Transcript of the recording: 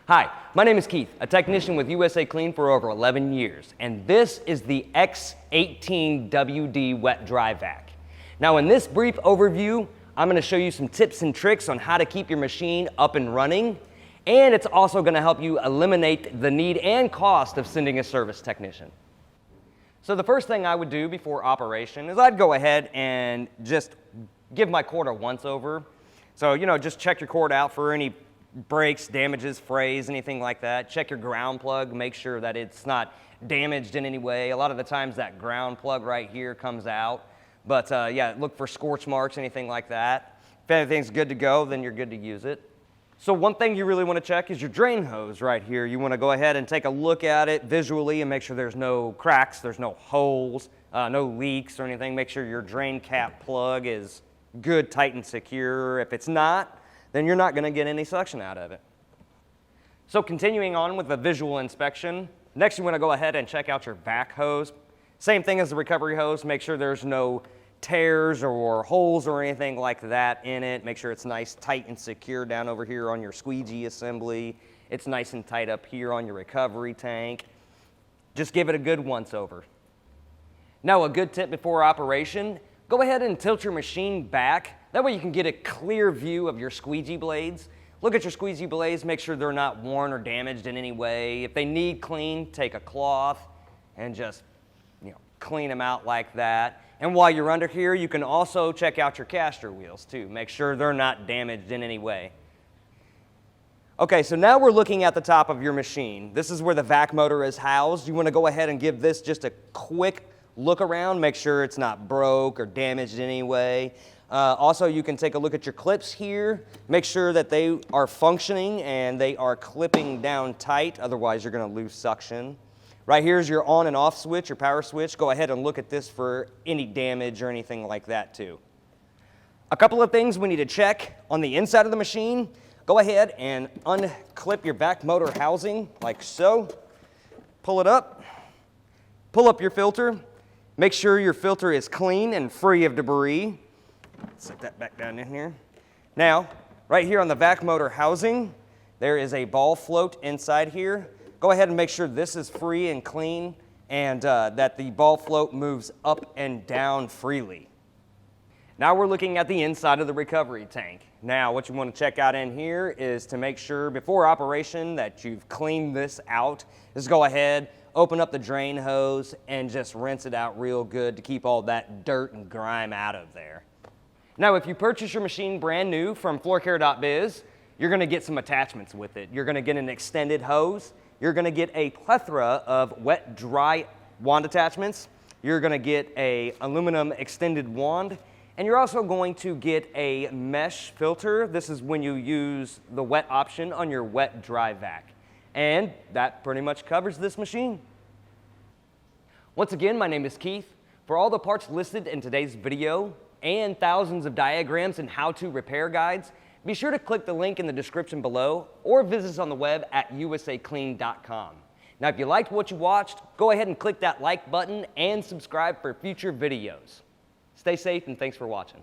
Hi, my name is Keith, a technician with USACLEAN for over 11 years, and this is the x18WD wet dry vac. Now in this brief overview, I'm going to show you some tips and tricks on how to keep your machine up and running, and it's also going to help you eliminate the need and cost of sending a service technician. So the first thing I would do before operation is I'd go ahead and just give my cord a once over. So, just check your cord out for any breaks, damages, frays, anything like that. Check your ground plug, make sure that it's not damaged in any way. A lot of the times that ground plug right here comes out. But yeah, look for scorch marks, anything like that. If anything's good to go, then you're good to use it. So one thing you really want to check is your drain hose right here. You want to go ahead and take a look at it visually and make sure there's no cracks, there's no holes, no leaks or anything. Make sure your drain cap plug is good, tight, and secure. If it's not, then you're not going to get any suction out of it. So continuing on with the visual inspection, next you want to go ahead and check out your vac hose. Same thing as the recovery hose. Make sure there's no tears or holes or anything like that in it. Make sure it's nice, tight, and secure down over here on your squeegee assembly. It's nice and tight up here on your recovery tank. Just give it a good once over. Now a good tip before operation, go ahead and tilt your machine back. That way you can get a clear view of your squeegee blades. Look at your squeegee blades, make sure they're not worn or damaged in any way. If they need clean, take a cloth and just clean them out like that. And while you're under here, you can also check out your caster wheels too. Make sure they're not damaged in any way. Okay, so now we're looking at the top of your machine. This is where the vac motor is housed. You want to go ahead and give this just a quick look around, make sure it's not broke or damaged in any way. Also, you can take a look at your clips here. Make sure that they are functioning and they are clipping down tight, otherwise you're going to lose suction. Right here is your on and off switch, your power switch. Go ahead and look at this for any damage or anything like that too. A couple of things we need to check on the inside of the machine. Go ahead and unclip your vac motor housing like so. Pull it up. Pull up your filter. Make sure your filter is clean and free of debris. Set that back down in here. Now, right here on the vac motor housing, there is a ball float inside here. Go ahead and make sure this is free and clean and that the ball float moves up and down freely. Now we're looking at the inside of the recovery tank. Now what you want to check out in here is to make sure before operation that you've cleaned this out. Just go ahead, open up the drain hose and just rinse it out real good to keep all that dirt and grime out of there. Now if you purchase your machine brand new from floorcare.biz, you're going to get some attachments with it. You're going to get an extended hose. You're going to get a plethora of wet dry wand attachments. You're going to get a aluminum extended wand. And you're also going to get a mesh filter. This is when you use the wet option on your wet dry vac. And that pretty much covers this machine. Once again, my name is Keith. For all the parts listed in today's video and thousands of diagrams and how-to repair guides, be sure to click the link in the description below or visit us on the web at USACLEAN.com. Now, if you liked what you watched, go ahead and click that like button and subscribe for future videos. Stay safe and thanks for watching.